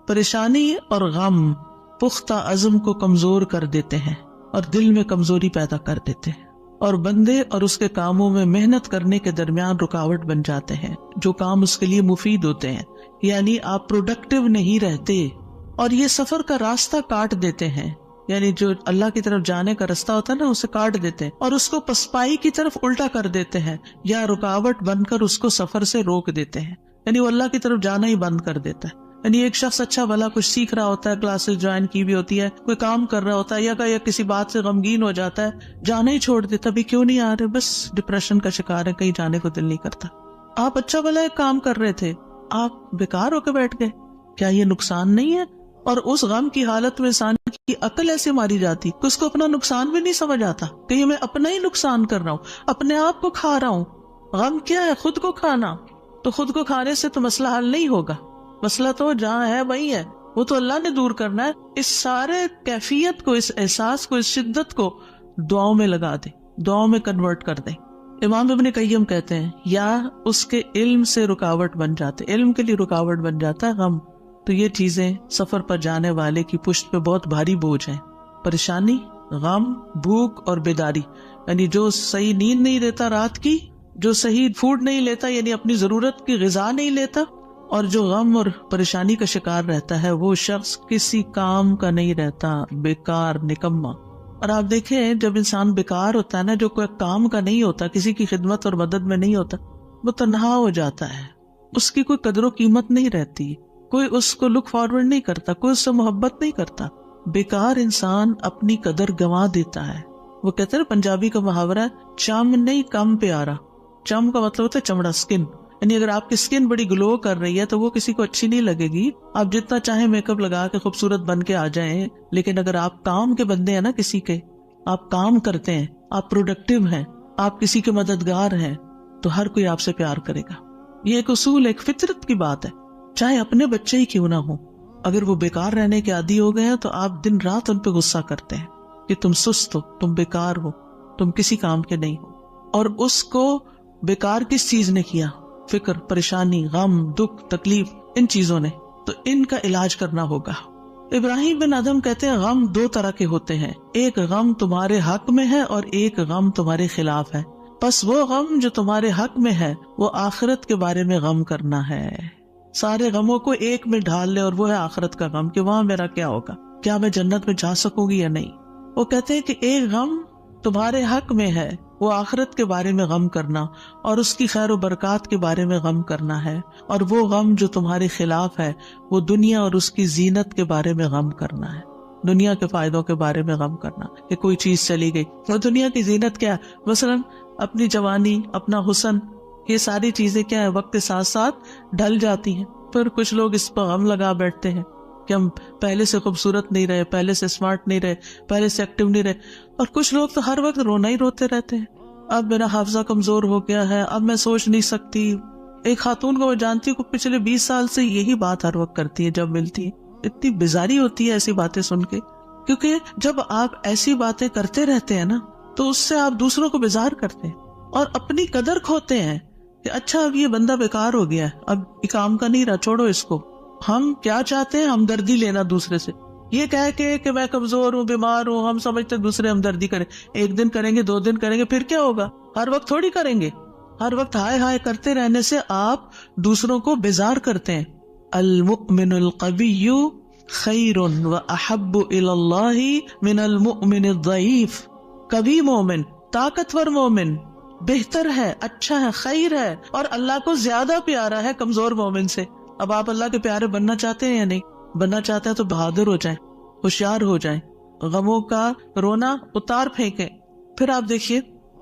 A: پریشانی اور غم پختہ عزم کو کمزور کر دیتے ہیں اور دل میں کمزوری پیدا کر دیتے ہیں، اور بندے اور اس کے کاموں میں محنت کرنے کے درمیان رکاوٹ بن جاتے ہیں جو کام اس کے لیے مفید ہوتے ہیں. یعنی آپ پروڈکٹیو نہیں رہتے، اور یہ سفر کا راستہ کاٹ دیتے ہیں. یعنی جو اللہ کی طرف جانے کا راستہ ہوتا ہے نا، اسے کاٹ دیتے ہیں اور اس کو پسپائی کی طرف الٹا کر دیتے ہیں، یا رکاوٹ بن کر اس کو سفر سے روک دیتے ہیں. یعنی وہ اللہ کی طرف جانا ہی بند کر دیتا ہے. یعنی ایک شخص اچھا بھلا کچھ سیکھ رہا ہوتا ہے، کلاسز جوائن کی بھی ہوتی ہے، کوئی کام کر رہا ہوتا ہے، یا کسی بات سے غمگین ہو جاتا ہے، جانا ہی چھوڑ دیتا. ابھی کیوں نہیں آ رہے؟ بس ڈپریشن کا شکار ہے، کہیں جانے کو دل نہیں کرتا. آپ اچھا بھلا ایک کام کر رہے تھے، آپ بیکار ہو کے بیٹھ گئے، کیا یہ نقصان نہیں ہے؟ اور اس غم کی حالت میں انسان کی عقل ایسے ماری جاتی کہ اس کو اپنا نقصان بھی نہیں سمجھ آتا، کہ میں اپنا ہی نقصان کر رہا ہوں، اپنے آپ کو کھا رہا ہوں. غم کیا ہے؟ خود کو کھانا. تو خود کو کھانے سے تو مسئلہ حل نہیں ہوگا، مسئلہ تو جہاں ہے وہی ہے، وہ تو اللہ نے دور کرنا ہے. اس سارے کیفیت کو، اس احساس کو، اس شدت کو دعاؤں میں لگا دیں، دعاؤں میں کنورٹ کر دیں. امام ابن قیم کہتے ہیں یا اس کے علم سے رکاوٹ بن جاتے، علم کے لیے رکاوٹ بن جاتا ہے غم. تو یہ چیزیں سفر پر جانے والے کی پشت پہ بہت بھاری بوجھ ہیں: پریشانی، غم، بھوک اور بیداری. یعنی جو صحیح نیند نہیں لیتا رات کی، جو صحیح فوڈ نہیں لیتا، یعنی اپنی ضرورت کی غذا نہیں لیتا، اور جو غم اور پریشانی کا شکار رہتا ہے، وہ شخص کسی کام کا نہیں رہتا، بیکار، نکما. اور آپ دیکھیں جب انسان بیکار ہوتا ہے نا، جو کوئی کام کا نہیں ہوتا، کسی کی خدمت اور مدد میں نہیں ہوتا، وہ تنہا ہو جاتا ہے، اس کی کوئی قدر و قیمت نہیں رہتی، کوئی اس کو لک فارورڈ نہیں کرتا، کوئی اس سے محبت نہیں کرتا. بیکار انسان اپنی قدر گنوا دیتا ہے. وہ کہتے ہیں پنجابی کا محاورہ ہے، چم نہیں کم پیارا. چم کا مطلب ہوتا ہے چمڑا، اسکن. یعنی اگر آپ کی اسکن بڑی گلو کر رہی ہے تو وہ کسی کو اچھی نہیں لگے گی. آپ جتنا چاہیں میک اپ لگا کے خوبصورت بن کے آ جائیں، لیکن اگر آپ کام کے بندے ہیں نا، کسی کے آپ کام کرتے ہیں، آپ پروڈکٹیو ہیں، آپ کسی کے مددگار ہیں، تو ہر کوئی آپ سے پیار کرے گا. یہ ایک اصول، ایک فطرت کی بات ہے. چاہے اپنے بچے ہی کیوں نہ ہو، اگر وہ بیکار رہنے کے عادی ہو گئے ہیں تو آپ دن رات ان پہ غصہ کرتے ہیں کہ تم سست ہو، تم بیکار ہو، تم کسی کام کے نہیں ہو. اور اس کو بیکار کس چیز نے کیا؟ فکر، پریشانی، غم، دکھ، تکلیف، ان چیزوں نے. تو ان کا علاج کرنا ہوگا. ابراہیم بن ادم کہتے ہیں غم دو طرح کے ہوتے ہیں، ایک غم تمہارے حق میں ہے اور ایک غم تمہارے خلاف ہے. بس وہ غم جو تمہارے حق میں ہے وہ آخرت کے بارے میں غم کرنا ہے. سارے غموں کو ایک میں ڈھال لے، اور وہ ہے آخرت کا غم کہ وہاں میرا کیا ہوگا، کیا میں جنت میں جا سکوں گی یا نہیں. وہ کہتے ہیں کہ ایک غم تمہارے حق میں ہے، وہ آخرت کے بارے میں غم کرنا اور اس کی خیر و برکات کے بارے میں غم کرنا ہے. اور وہ غم جو تمہارے خلاف ہے وہ دنیا اور اس کی زینت کے بارے میں غم کرنا ہے، دنیا کے فائدوں کے بارے میں غم کرنا کہ کوئی چیز چلی گئی. اور دنیا کی زینت کیا ہے؟ مثلا اپنی جوانی، اپنا حسن، یہ ساری چیزیں کیا ہے وقت کے ساتھ ساتھ ڈھل جاتی ہیں. پھر کچھ لوگ اس پر غم لگا بیٹھتے ہیں کہ ہم پہلے سے خوبصورت نہیں رہے، پہلے سے اسمارٹ نہیں رہے، پہلے سے ایکٹیو نہیں رہے. اور کچھ لوگ تو ہر وقت رونا ہی روتے رہتے ہیں، اب میرا حافظہ کمزور ہو گیا ہے، اب میں سوچ نہیں سکتی. ایک خاتون کو میں جانتی ہوں، پچھلے 20 سال سے یہی بات ہر وقت کرتی ہے جب ملتی ہے. اتنی بیزاری ہوتی ہے ایسی باتیں سن کے، کیونکہ جب آپ ایسی باتیں کرتے رہتے ہیں نا تو اس سے آپ دوسروں کو بیزار کرتے ہیں اور اپنی قدر کھوتے ہیں کہ اچھا اب یہ بندہ بیکار ہو گیا ہے، اب یہ کام کا نہیں رہا، چھوڑو اس کو. ہم کیا چاہتے ہیں؟ ہمدردی لینا دوسرے سے، یہ کہہ کے کہ میں کمزور ہوں، بیمار ہوں. ہم سمجھتے دوسرے ہمدردی کریں، ایک دن کریں گے، 2 دن کریں گے، پھر کیا ہوگا؟ ہر وقت تھوڑی کریں گے. ہر وقت ہائے ہائے کرتے رہنے سے آپ دوسروں کو بیزار کرتے ہیں. المؤمن القوی خیر و احب الی اللہ من المؤمن الضعیف. قوی مومن، طاقتور مومن بہتر ہے، اچھا ہے، خیر ہے، اور اللہ کو زیادہ پیارا ہے کمزور مومن سے. اب آپ اللہ کے پیارے بننا چاہتے ہیں یا نہیں؟ بننا چاہتے ہیں تو بہادر ہو جائیں، ہوشیار ہو جائیں، غموں کا رونا اتار پھینکیں. پھر آپ دیکھیے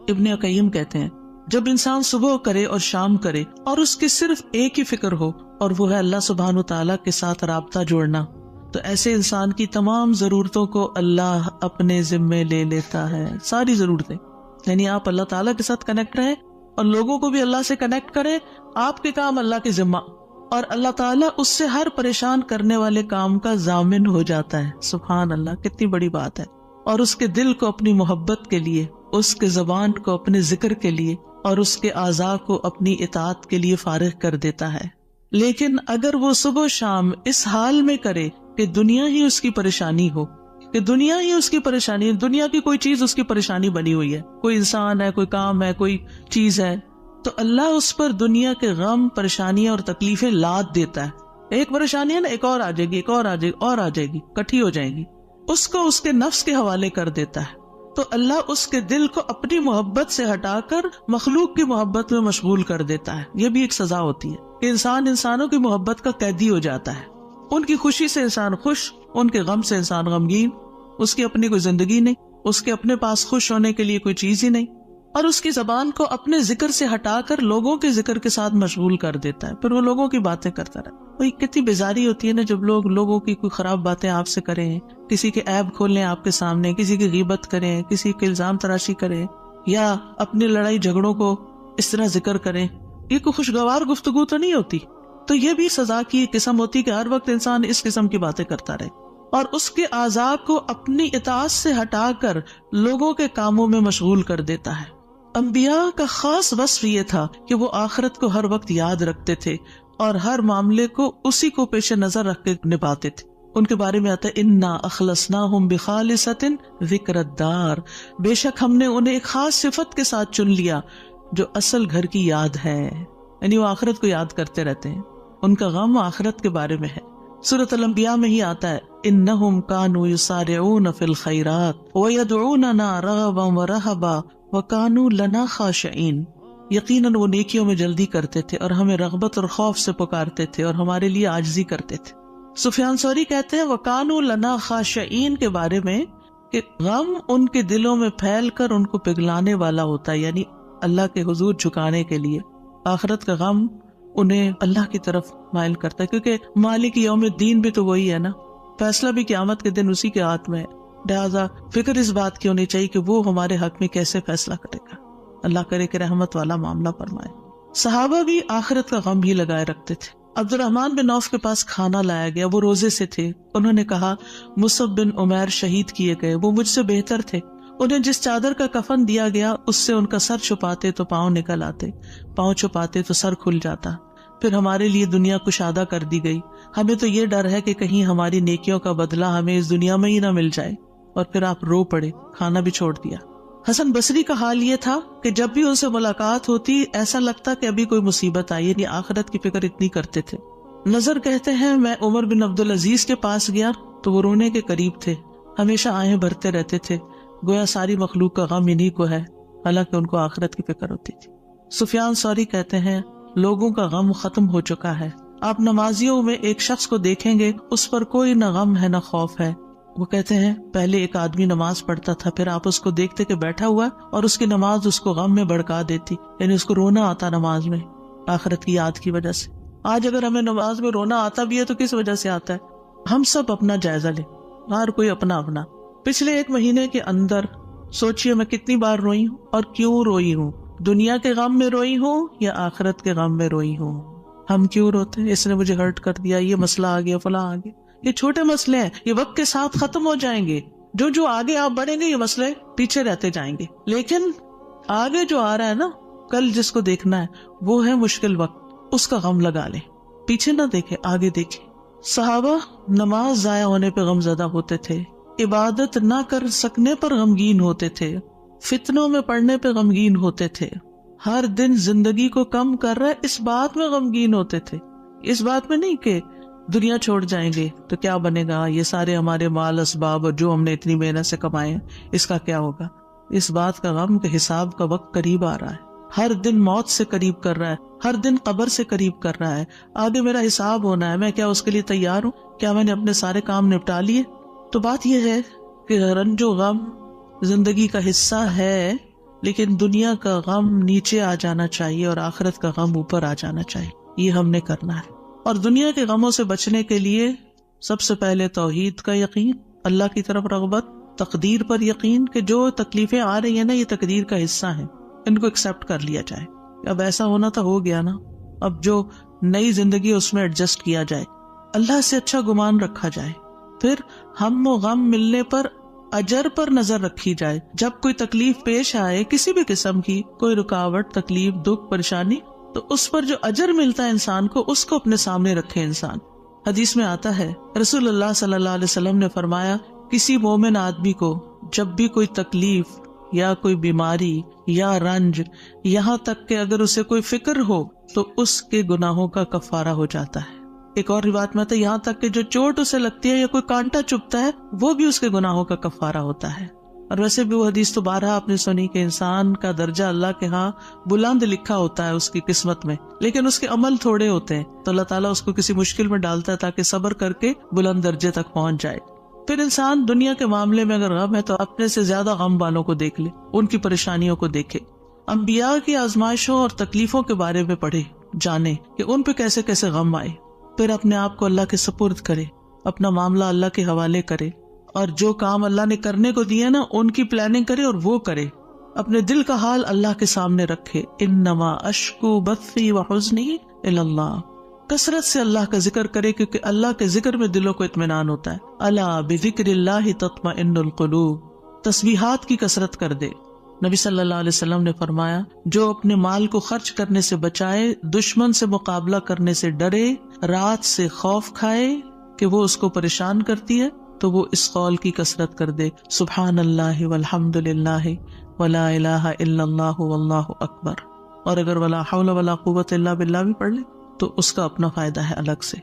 A: ابن قیم کہتے ہیں جب انسان صبح کرے اور شام کرے اور اس کی صرف ایک ہی فکر ہو اور وہ ہے اللہ سبحانہ و تعالیٰ کے ساتھ رابطہ جوڑنا، تو ایسے انسان کی تمام ضرورتوں کو اللہ اپنے ذمے لے لیتا ہے. ساری ضرورتیں، یعنی آپ اللہ تعالیٰ کے ساتھ کنیکٹ رہیں اور لوگوں کو بھی اللہ سے کنیکٹ کریں. آپ کے کام اللہ کے ذمہ، اور اللہ تعالیٰ اس سے ہر پریشان کرنے والے کام کا ضامن ہو جاتا ہے. سبحان اللہ، کتنی بڑی بات ہے. اور اس کے دل کو اپنی محبت کے لیے، اس کے زبان کو اپنے ذکر کے لیے اور اس کے اعضاء کو اپنی اطاعت کے لیے فارغ کر دیتا ہے. لیکن اگر وہ صبح شام اس حال میں کرے کہ دنیا ہی اس کی پریشانی ہو، کہ دنیا ہی اس کی پریشانی ہے، دنیا کی کوئی چیز اس کی پریشانی بنی ہوئی ہے، کوئی انسان ہے، کوئی کام ہے، کوئی چیز ہے، تو اللہ اس پر دنیا کے غم، پریشانیاں اور تکلیفیں لاد دیتا ہے. ایک پریشانی ہے نا، ایک اور آ جائے گی، ایک اور آ جائے گی، اور آ جائے گی، کٹھی ہو جائے گی. اس کو اس کے نفس کے حوالے کر دیتا ہے. تو اللہ اس کے دل کو اپنی محبت سے ہٹا کر مخلوق کی محبت میں مشغول کر دیتا ہے. یہ بھی ایک سزا ہوتی ہے کہ انسان انسانوں کی محبت کا قیدی ہو جاتا ہے. ان کی خوشی سے انسان خوش، ان کے غم سے انسان غمگین. اس کی اپنی کوئی زندگی نہیں، اس کے اپنے پاس خوش ہونے کے لیے کوئی چیز ہی نہیں، اور اس کی زبان کو اپنے ذکر سے ہٹا کر لوگوں کے ذکر کے ساتھ مشغول کر دیتا ہے. پھر وہ لوگوں کی باتیں کرتا رہتا. وہی کتنی بیزاری ہوتی ہے نا جب لوگ لوگوں کی کوئی خراب باتیں آپ سے کریں، کسی کے عیب کھولیں آپ کے سامنے، کسی کی غیبت کریں، کسی کے الزام تراشی کریں، یا اپنی لڑائی جھگڑوں کو اس طرح ذکر کریں. یہ کوئی خوشگوار گفتگو تو نہیں ہوتی. تو یہ بھی سزا کی قسم ہوتی کہ ہر وقت انسان اس قسم کی باتیں کرتا رہے اور اس کے اعضاء کو اپنی اطاعت سے ہٹا کر لوگوں کے کاموں میں مشغول کر دیتا ہے. انبیاء کا خاص وصف یہ تھا کہ وہ آخرت کو ہر وقت یاد رکھتے تھے اور ہر معاملے کو اسی کو پیش نظر رکھ کے نبھاتے تھے. ان کے بارے میں آتا ہے انا اخلصناہم بخالصۃ ذکر الدار، بے شک ہم نے انہیں ایک خاص صفت کے ساتھ چن لیا جو اصل گھر کی یاد ہے. یعنی وہ آخرت کو یاد کرتے رہتے ہیں، ان کا غم آخرت کے بارے میں ہے. سورۃ الانبیاء میں ہی آتا ہے انہم کانوا یسارعون فی الخیرات ویدعوننا رغبا ورہبا وکانوا لنا خاشعین. یقیناً وہ نیکیوں میں جلدی کرتے تھے اور ہمیں رغبت اور خوف سے پکارتے تھے اور ہمارے لیے عاجزی کرتے تھے. سفیان ثوری کہتے ہیں وکانوا لنا خاشعین کے بارے میں کہ غم ان کے دلوں میں پھیل کر ان کو پگھلانے والا ہوتا ہے، یعنی اللہ کے حضور جھکانے کے لیے. آخرت کا غم انہیں اللہ کی طرف مائل کرتا ہے، کیونکہ مالک یوم الدین بھی تو وہی ہے نا، فیصلہ بھی قیامت کے دن اسی کے ہاتھ میں ہے. لہٰذا فکر اس بات کی ہونی چاہیے کہ وہ ہمارے حق میں کیسے فیصلہ کرے گا. اللہ کرے کہ رحمت والا معاملہ فرمائے۔ صحابہ بھی آخرت کا غم ہی لگائے رکھتے تھے۔ عبد الرحمن بن عوف کے پاس کھانا لایا گیا، وہ روزے سے تھے۔ انہوں نے کہا مصعب بن عمیر شہید کیے گئے، وہ مجھ سے بہتر تھے، انہیں جس چادر کا کفن دیا گیا اس سے ان کا سر چھپاتے تو پاؤں نکل آتے، پاؤں چھپاتے تو سر کھل جاتا، پھر ہمارے لیے دنیا کشادہ کر دی گئی، ہمیں تو یہ ڈر ہے کہ کہیں ہماری نیکیوں کا بدلہ ہمیں اس دنیا میں ہی نہ مل جائے۔ اور پھر آپ رو پڑے، کھانا بھی چھوڑ دیا۔ حسن بصری کا حال یہ تھا کہ جب بھی ان سے ملاقات ہوتی ایسا لگتا کہ ابھی کوئی مصیبت آئی، یعنی آخرت کی فکر اتنی کرتے تھے۔ نظر کہتے ہیں میں عمر بن عبدالعزیز کے پاس گیا تو وہ رونے کے قریب تھے، ہمیشہ آہیں بھرتے رہتے تھے، گویا ساری مخلوق کا غم انہی کو ہے، حالانکہ ان کو آخرت کی فکر ہوتی تھی۔ سفیان ثوری کہتے ہیں لوگوں کا غم ختم ہو چکا ہے، آپ نمازیوں میں ایک شخص کو دیکھیں گے اس پر کوئی نہ غم ہے نہ خوف ہے۔ وہ کہتے ہیں پہلے ایک آدمی نماز پڑھتا تھا، پھر آپ اس کو دیکھتے کہ بیٹھا ہوا اور اس کی نماز اس کو غم میں بھڑکا دیتی، یعنی اس کو رونا آتا نماز میں آخرت کی یاد کی وجہ سے۔ آج اگر ہمیں نماز میں رونا آتا بھی ہے تو کس وجہ سے آتا ہے؟ ہم سب اپنا جائزہ لیں، ہر کوئی اپنا اپنا۔ پچھلے ایک مہینے کے اندر سوچئے میں کتنی بار روئی ہوں اور کیوں روئی ہوں، دنیا کے غم میں روئی ہوں یا آخرت کے غم میں روئی ہوں۔ ہم کیوں روتے ہیں؟ اس نے مجھے ہرٹ کر دیا، یہ مسئلہ آ گیا، فلاں آ گیا۔ یہ چھوٹے مسئلے ہیں، یہ وقت کے ساتھ ختم ہو جائیں گے، جو آگے آپ بڑھیں گے یہ مسئلے پیچھے رہتے جائیں گے، لیکن آگے جو آ رہا ہے نا، کل جس کو دیکھنا ہے وہ ہے مشکل وقت، اس کا غم لگا لیں، پیچھے نہ دیکھیں آگے دیکھیں۔ صحابہ نماز ضائع ہونے پہ غم زدہ ہوتے تھے، عبادت نہ کر سکنے پر غمگین ہوتے تھے، فتنوں میں پڑنے پہ غمگین ہوتے تھے، ہر دن زندگی کو کم کر رہا ہے اس بات میں غمگین ہوتے تھے، اس بات میں نہیں کہ دنیا چھوڑ جائیں گے تو کیا بنے گا، یہ سارے ہمارے مال اسباب اور جو ہم نے اتنی محنت سے کمائے ہیں اس کا کیا ہوگا۔ اس بات کا غم کہ حساب کا وقت قریب آ رہا ہے، ہر دن موت سے قریب کر رہا ہے، ہر دن قبر سے قریب کر رہا ہے، آگے میرا حساب ہونا ہے، میں کیا اس کے لیے تیار ہوں؟ کیا میں نے اپنے سارے کام نپٹا لیے؟ تو بات یہ ہے کہ رنج و غم زندگی کا حصہ ہے، لیکن دنیا کا غم نیچے آ جانا چاہیے اور آخرت کا غم اوپر آ جانا چاہیے، یہ ہم نے کرنا ہے۔ اور دنیا کے غموں سے بچنے کے لیے سب سے پہلے توحید کا یقین، اللہ کی طرف رغبت، تقدیر پر یقین کہ جو تکلیفیں آ رہی ہیں نا یہ تقدیر کا حصہ ہیں، ان کو ایکسپٹ کر لیا جائے۔ اب ایسا ہونا تھا ہو گیا نا، اب جو نئی زندگی اس میں ایڈجسٹ کیا جائے، اللہ سے اچھا گمان رکھا جائے، پھر ہم و غم ملنے پر اجر پر نظر رکھی جائے۔ جب کوئی تکلیف پیش آئے کسی بھی قسم کی، کوئی رکاوٹ، تکلیف، دکھ، پریشانی، تو اس پر جو اجر ملتا ہے انسان کو، اس کو اپنے سامنے رکھے انسان۔ حدیث میں آتا ہے رسول اللہ صلی اللہ علیہ وسلم نے فرمایا کسی مومن آدمی کو جب بھی کوئی تکلیف یا کوئی بیماری یا رنج، یہاں تک کہ اگر اسے کوئی فکر ہو تو اس کے گناہوں کا کفارہ ہو جاتا ہے۔ ایک اور روایت میں آتا ہے یہاں تک کہ جو چوٹ اسے لگتی ہے یا کوئی کانٹا چبھتا ہے وہ بھی اس کے گناہوں کا کفارہ ہوتا ہے۔ اور ویسے بھی وہ حدیث تو بارہا آپ نے سنی کہ انسان کا درجہ اللہ کے ہاں بلند لکھا ہوتا ہے اس کی قسمت میں، لیکن اس کے عمل تھوڑے ہوتے ہیں، تو اللہ تعالیٰ اس کو کسی مشکل میں ڈالتا ہے تاکہ صبر کر کے بلند درجے تک پہنچ جائے۔ پھر انسان دنیا کے معاملے میں اگر غم ہے تو اپنے سے زیادہ غم والوں کو دیکھ لے، ان کی پریشانیوں کو دیکھے، انبیاء کی آزمائشوں اور تکلیفوں کے بارے میں پڑھے، جانے کہ ان پہ کیسے کیسے غم آئے، پھر اپنے آپ کو اللہ کے سپرد کرے، اپنا معاملہ اللہ کے حوالے کرے، اور جو کام اللہ نے کرنے کو دیے نا ان کی پلاننگ کرے اور وہ کرے، اپنے دل کا حال اللہ کے سامنے رکھے۔ انما اشکو بثی وحزنی الی اللہ، کثرت سے اللہ کا ذکر کرے کیونکہ اللہ کے ذکر میں دلوں کو اطمینان ہوتا ہے۔ الا بذکر اللہ تطمئن القلوب، تسبیحات کی کثرت کر دے۔ نبی صلی اللہ علیہ وسلم نے فرمایا جو اپنے مال کو خرچ کرنے سے بچائے، دشمن سے مقابلہ کرنے سے ڈرے، رات سے خوف کھائے کہ وہ اس کو پریشان کرتی ہے، تو وہ اس قول کی کثرت کر دے سبحان اللہ والحمد للہ ولا الہ الا اللہ واللہ اکبر، اور اگر ولا حول ولا قوت الا باللہ بھی پڑھ لے تو اس کا اپنا فائدہ ہے الگ سے۔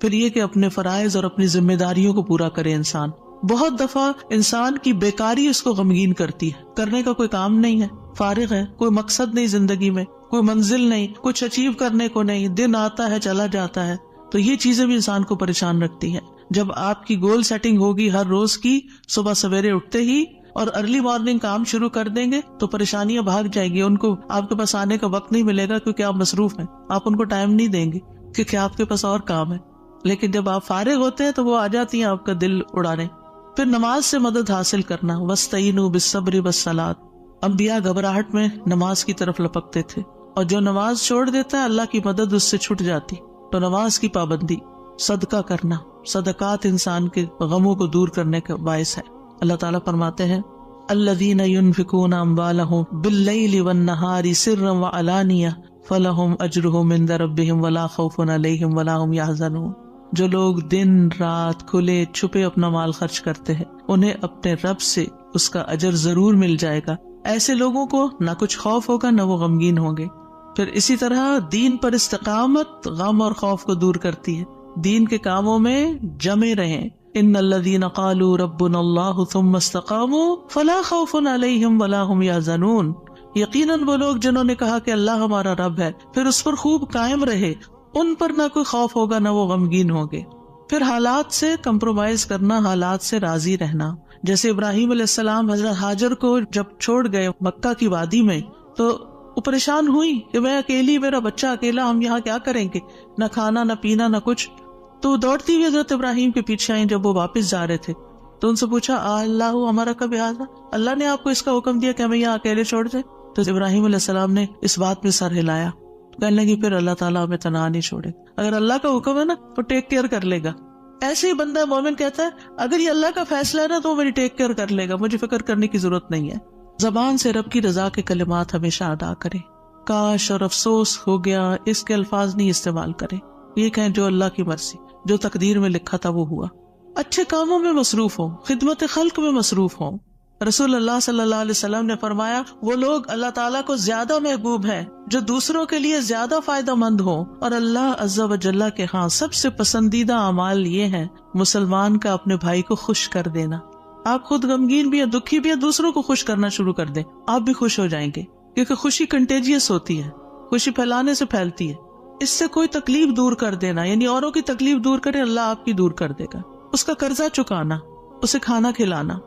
A: پھر یہ کہ اپنے فرائض اور اپنی ذمہ داریوں کو پورا کرے انسان۔ بہت دفعہ انسان کی بیکاری اس کو غمگین کرتی ہے، کرنے کا کوئی کام نہیں ہے، فارغ ہے، کوئی مقصد نہیں زندگی میں، کوئی منزل نہیں، کچھ اچیو کرنے کو نہیں، دن آتا ہے چلا جاتا ہے، تو یہ چیزیں بھی انسان کو پریشان رکھتی ہیں۔ جب آپ کی گول سیٹنگ ہوگی ہر روز کی، صبح سویرے اٹھتے ہی اور ارلی مارننگ کام شروع کر دیں گے تو پریشانیاں بھاگ جائیں گی، ان کو آپ کے پاس آنے کا وقت نہیں ملے گا کیونکہ آپ مصروف ہیں، آپ ان کو ٹائم نہیں دیں گے کیونکہ آپ کے پاس اور کام ہے۔ لیکن جب آپ فارغ ہوتے ہیں تو وہ آ جاتی ہیں آپ کا دل اڑانے۔ پھر نماز سے مدد حاصل کرنا، وَاسْتَعِینُوا بِالصَّبْرِ وَالصَّلَاةِ، انبیاء گھبراہٹ میں نماز کی طرف لپکتے تھے، اور جو نماز چھوڑ دیتا ہے اللہ کی مدد اس سے چھٹ جاتی. تو نماز کی پابندی، صدقہ کرنا، صدقات انسان کے غموں کو دور کرنے کا باعث ہے. اللہ تعالیٰ فرماتے ہیں الذین ينفقون اموالهم باللیل والنہار سرا وعلانیہ فلہم اجرہم عند ربہم ولا خوف علیہم ولا هم يحزنون. جو لوگ دن رات کھلے چھپے اپنا مال خرچ کرتے ہیں انہیں اپنے رب سے اس کا اجر ضرور مل جائے گا. ایسے لوگوں کو نہ کچھ خوف ہوگا نہ وہ غمگین ہوں گے. پھر اسی طرح دین پر استقامت غم اور خوف کو دور کرتی ہے. دین کے کاموں میں جمے رہیں. ان الذین قالوا ربنا اللہ ثم استقاموا فلا خوف علیہم ولا هم یحزنون. یقیناً وہ لوگ جنہوں نے کہا کہ اللہ ہمارا رب ہے پھر اس پر خوب قائم رہے، ان پر نہ کوئی خوف ہوگا نہ وہ غمگین ہوں گے. پھر حالات سے کمپرومائز کرنا، حالات سے راضی رہنا. جیسے ابراہیم علیہ السلام حضرت ہاجر کو جب چھوڑ گئے مکہ کی وادی میں تو وہ پریشان ہوئی کہ میں اکیلی، میرا بچہ اکیلا، ہم یہاں کیا کریں گے، نہ کھانا نہ پینا نہ کچھ. تو دوڑتی ہوئی حضرت ابراہیم کے پیچھے آئیں. جب وہ واپس جا رہے تھے تو ان سے پوچھا اللہ ہمارا کب یاد ہے، اللہ نے آپ کو اس کا حکم دیا کہ ہمیں یہاں اکیلے چھوڑ دیں؟ تو ابراہیم علیہ السلام نے اس بات میں سر ہلایا، کہنے لگی پھر اللہ تعالیٰ ہمیں تنہا نہیں چھوڑے. اگر اللہ کا حکم ہے نا تو ٹیک کیئر کر لے گا. ایسے ہی بندہ مومن کہتا ہے اگر یہ اللہ کا فیصلہ ہے نا تو وہ میری ٹیک کیئر کر لے گا، مجھے فکر کرنے کی ضرورت نہیں ہے. زبان سے رب کی رضا کے کلمات ہمیشہ ادا کرے. کاش اور افسوس ہو گیا اس کے الفاظ نہیں استعمال کرے. یہ کہیں جو اللہ کی مرضی، جو تقدیر میں لکھا تھا وہ ہوا. اچھے کاموں میں مصروف ہوں، خدمت خلق میں مصروف ہوں. رسول اللہ صلی اللہ علیہ وسلم نے فرمایا وہ لوگ اللہ تعالیٰ کو زیادہ محبوب ہیں جو دوسروں کے لیے زیادہ فائدہ مند ہوں، اور اللہ عز و جل کے ہاں سب سے پسندیدہ اعمال یہ ہیں مسلمان کا اپنے بھائی کو خوش کر دینا. آپ خود غمگین بھی ہیں، دکھی بھی ہیں، دوسروں کو خوش کرنا شروع کر دیں، آپ بھی خوش ہو جائیں گے. کیونکہ خوشی کنٹیجیس ہوتی ہے، خوشی پھیلانے سے پھیلتی ہے. اس سے کوئی تکلیف دور کر دینا، یعنی اوروں کی تکلیف دور کرے اللہ آپ کی دور کر دے گا. اس کا قرضہ چکانا، اسے کھانا کھلانا،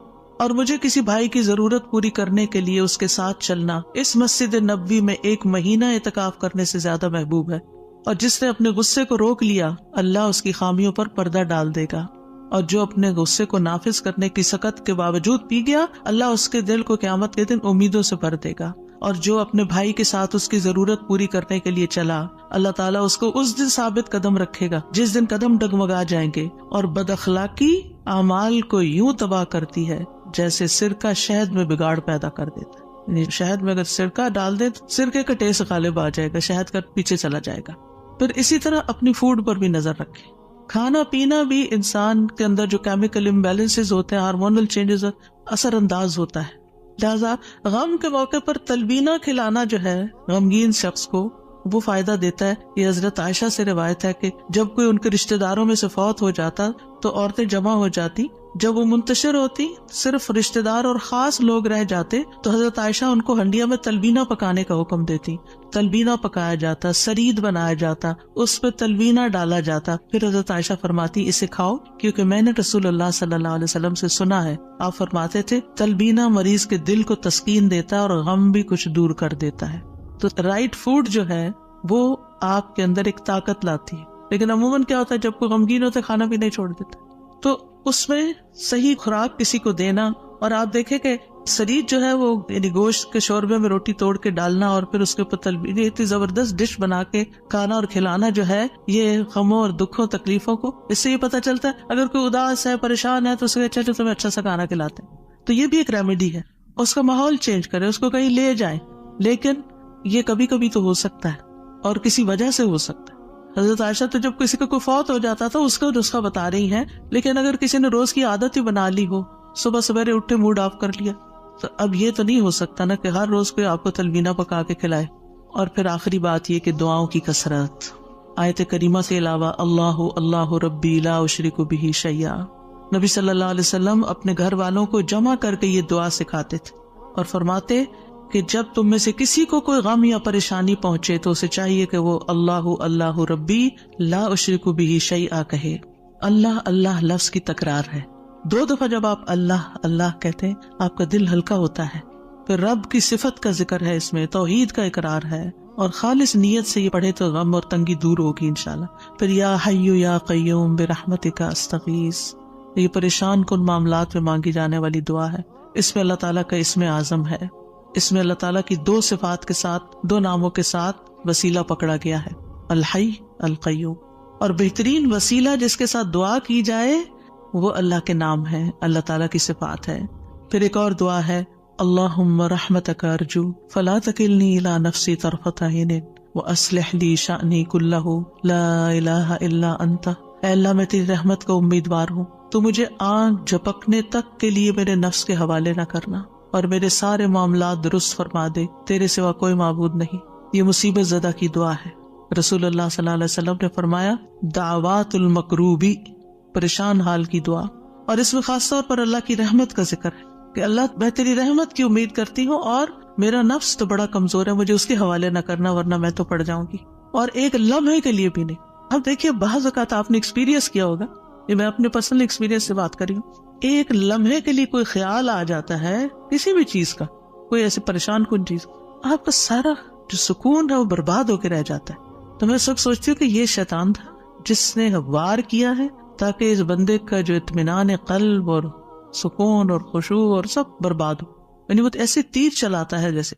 A: اور مجھے کسی بھائی کی ضرورت پوری کرنے کے لیے اس کے ساتھ چلنا اس مسجد نبوی میں 1 مہینہ اعتکاف کرنے سے زیادہ محبوب ہے. اور جس نے اپنے غصے کو روک لیا اللہ اس کی خامیوں پر پردہ ڈال دے گا، اور جو اپنے غصے کو نافذ کرنے کی سخت کے باوجود پی گیا اللہ اس کے دل کو قیامت کے دن امیدوں سے بھر دے گا. اور جو اپنے بھائی کے ساتھ اس کی ضرورت پوری کرنے کے لیے چلا اللہ تعالیٰ اس کو اس دن ثابت قدم رکھے گا جس دن قدم ڈگمگا جائیں گے. اور بد اخلاقی اعمال کو یوں تباہ کرتی ہے جیسے سرکہ شہد میں بگاڑ پیدا کر دیتا ہے. یعنی شہد میں اگر سرکہ ڈال دے تو سرکے کا ٹیسٹ غالب آ جائے گا، شہد کا پیچھے چلا جائے گا. پھر اسی طرح اپنی فوڈ پر بھی نظر رکھیں. کھانا پینا بھی انسان کے اندر جو کیمیکل امبیلنسز ہوتے ہیں، ہارمونل چینجز اثر انداز ہوتا ہے. لہذا غم کے موقع پر تلبینہ کھلانا جو ہے غمگین شخص کو وہ فائدہ دیتا ہے. یہ حضرت عائشہ سے روایت ہے کہ جب کوئی ان کے رشتہ داروں میں سے فوت ہو جاتا تو عورتیں جمع ہو جاتی. جب وہ منتشر ہوتی صرف رشتہ دار اور خاص لوگ رہ جاتے تو حضرت عائشہ ان کو ہنڈیا میں تلبینہ پکانے کا حکم دیتی. تلبینہ پکایا جاتا، سرید بنایا جاتا، اس پہ تلبینہ ڈالا جاتا. پھر حضرت عائشہ فرماتی اسے کھاؤ کیونکہ میں نے رسول اللہ صلی اللہ علیہ وسلم سے سنا ہے آپ فرماتے تھے تلبینہ مریض کے دل کو تسکین دیتا ہے اور غم بھی کچھ دور کر دیتا ہے. تو رائٹ فوڈ جو ہے وہ آپ کے اندر ایک طاقت لاتی ہے. لیکن عموماً کیا ہوتا ہے جب کوئی غمگین ہوتا ہے کھانا بھی نہیں چھوڑ دیتا. تو اس میں صحیح خوراک کسی کو دینا. اور آپ دیکھیں کہ سرید جو ہے وہ یعنی گوشت کے شوربے میں روٹی توڑ کے ڈالنا اور پھر اس کے اوپر تلبینہ، اتنی زبردست ڈش بنا کے کھانا اور کھلانا جو ہے یہ غموں اور دکھوں تکلیفوں کو، اس سے یہ پتہ چلتا ہے اگر کوئی اداس ہے پریشان ہے تو اس کے چلو تمہیں اچھا سا کھانا کھلاتے ہیں. تو یہ بھی ایک ریمیڈی ہے. اس کا ماحول چینج کرے، اس کو کہیں لے جائیں. لیکن یہ کبھی کبھی تو ہو سکتا ہے اور کسی وجہ سے ہو سکتا ہے. حضرت عائشہ تو جب کسی کا کوئی فوت ہو جاتا تھا اس کا نسخہ بتا رہی ہیں، لیکن اگر کسی نے روز کی عادت ہی بنا لی ہو، صبح سویرے اٹھے موڈ آف کر لیا، تو اب یہ تو نہیں ہو سکتا نا کہ ہر روز کوئی آپ کو تلبینہ پکا کے کھلائے. اور پھر آخری بات یہ کہ دعاؤں کی کثرت. آیت کریمہ کے علاوہ اللہ اللہ ربی لا اشرک بہ شیئا، نبی صلی اللہ علیہ وسلم اپنے گھر والوں کو جمع کر کے یہ دعا سکھاتے تھے اور فرماتے کہ جب تم میں سے کسی کو کوئی غم یا پریشانی پہنچے تو اسے چاہیے کہ وہ اللہ اللہ ربی لا اشرک بہ شیئا کہے. اللہ اللہ لفظ کی تکرار ہے. 2 دفعہ جب آپ اللہ اللہ کہتے ہیں آپ کا دل ہلکا ہوتا ہے. پھر رب کی صفت کا ذکر ہے، اس میں توحید کا اقرار ہے، اور خالص نیت سے یہ پڑھے تو غم اور تنگی دور ہوگی انشاءاللہ. پھر یا حی یا قیوم برحمتک استغیث، یہ پریشان کن معاملات میں مانگی جانے والی دعا ہے. اس میں اللہ تعالیٰ کا اسم اعظم ہے. اس میں اللہ تعالیٰ کی دو صفات کے ساتھ، دو ناموں کے ساتھ وسیلہ پکڑا گیا ہے، الحی القیوم، اور بہترین وسیلہ جس کے ساتھ دعا کی جائے وہ اللہ کے نام ہے، اللہ تعالیٰ کی صفات ہے۔ پھر ایک اور دعا ہے، اللہم رحمتک ارجو فلا تکلنی الی نفسی طرفۃ عین واصلح لی شأنی کلہ لا الہ الا انت۔ اے اللہ میں تیری رحمت کا امیدوار ہوں، تو مجھے آنکھ جھپکنے تک کے لیے میرے نفس کے حوالے نہ کرنا، اور میرے سارے معاملات درست فرما دے، تیرے سوا کوئی معبود نہیں۔ یہ مصیبت زدہ کی دعا ہے۔ رسول اللہ صلی اللہ علیہ وسلم نے فرمایا، دعوات المکروبی، پریشان حال کی دعا، اور اس میں خاص طور پر اللہ کی رحمت کا ذکر ہے کہ اللہ میں تیری رحمت کی امید کرتی ہوں، اور میرا نفس تو بڑا کمزور ہے، مجھے اس کے حوالے نہ کرنا ورنہ میں تو پڑ جاؤں گی، اور ایک لمحے کے لیے بھی نہیں۔ اب دیکھیے بعض اوقات آپ نے ایکسپیرینس کیا ہوگا، یہ میں اپنے پرسنل ایکسپیرینس سے بات کر رہی ہوں، ایک لمحے کے لیے کوئی خیال آ جاتا ہے کسی بھی چیز کا، کوئی ایسے پریشان کن چیز، آپ کا سارا جو سکون ہے وہ برباد ہو کے رہ جاتا ہے۔ تو میں سب سوچتی ہوں کہ یہ شیطان تھا جس نے وار کیا ہے تاکہ اس بندے کا جو اطمینان قلب اور سکون اور خشوع اور سب برباد ہو، یعنی وہ ایسے تیر چلاتا ہے جیسے۔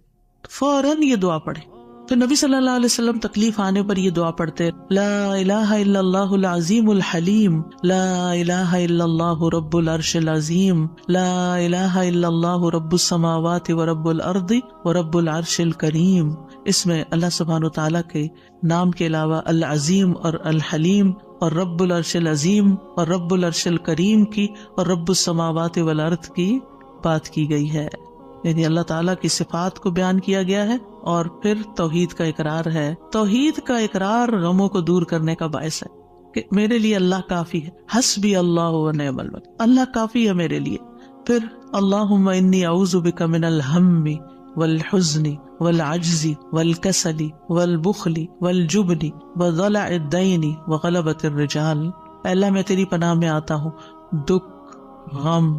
A: فوراً یہ دعا پڑھے۔ تو نبی صلی اللہ علیہ وسلم تکلیف آنے پر یہ دعا پڑھتے، لا الہ الا اللہ العظیم الحلیم، لا الہ الا اللہ رب العرش العظیم، لا الہ الا اللہ رب السماوات ورب الارض ورب العرش الکریم۔ اس میں اللہ سبحانہ وتعالیٰ کے نام کے علاوہ العظیم اور الحلیم اور رب العرش العظیم اور رب العرش الکریم کی اور رب السماوات والارض کی بات کی گئی ہے، یعنی اللہ تعالیٰ کی صفات کو بیان کیا گیا ہے، اور پھر توحید کا اقرار ہے۔ توحید کا اقرار غموں کو دور کرنے کا باعث ہے کہ میرے لیے اللہ کافی ہے، حسبی اللہ ونعم الوکیل، اللہ کافی ہے میرے لیے۔ پھر اللہم انی اعوذ بک من الہم والحزن والعجز والکسل والبخل والجبن وضلع الدین وغلبۃ الرجال۔ اے اللہ میں تیری پناہ میں آتا ہوں دکھ، غم،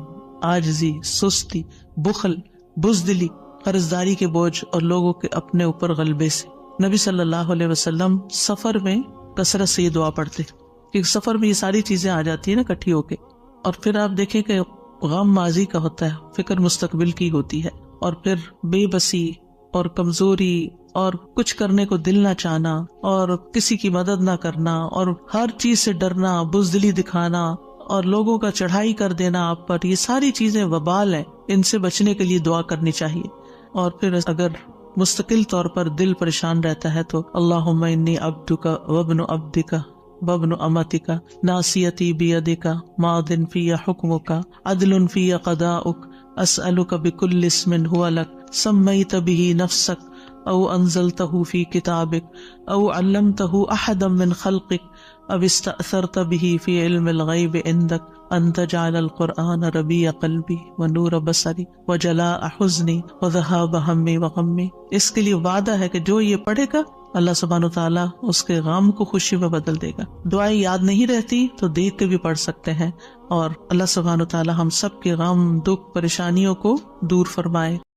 A: عاجزی، سستی، بخل، بزدلی، قرضداری کے بوجھ اور لوگوں کے اپنے اوپر غلبے سے۔ نبی صلی اللہ علیہ وسلم سفر میں کثرت سے یہ دعا پڑھتے کیونکہ سفر میں یہ ساری چیزیں آ جاتی ہیں نا اکٹھی ہو کے، اور پھر آپ دیکھیں کہ غم ماضی کا ہوتا ہے، فکر مستقبل کی ہوتی ہے، اور پھر بے بسی اور کمزوری اور کچھ کرنے کو دل نہ چاہنا اور کسی کی مدد نہ کرنا اور ہر چیز سے ڈرنا، بزدلی دکھانا اور لوگوں کا چڑھائی کر دینا آپ پر، یہ ساری چیزیں وبال ہیں، ان سے بچنے کے لیے دعا کرنی چاہیے۔ اور پھر اگر مستقل طور پر دل پریشان رہتا ہے تو اللہم انی عبدک وابن عبدک وابن امتک ناصیتی بیدک ماض فی حکمک عدل فی قضاؤک اسألک بکل اسم هو لک سمیت به نفسک او انزلتہ فی کتابک او علمتہ احدا من خلقک او استأثرت به فی علم الغیب عندک ان تجعل القرآن ربیع قلبی ونور بصری وجلاء حزنی وذہاب ہمی وغمی۔ اس کے لیے وعدہ ہے کہ جو یہ پڑھے گا اللہ سبحانہ وتعالیٰ اس کے غم کو خوشی میں بدل دے گا۔ دعائیں یاد نہیں رہتی تو دیکھ کے بھی پڑھ سکتے ہیں، اور اللہ سبحانہ وتعالیٰ ہم سب کے غم، دکھ، پریشانیوں کو دور فرمائے۔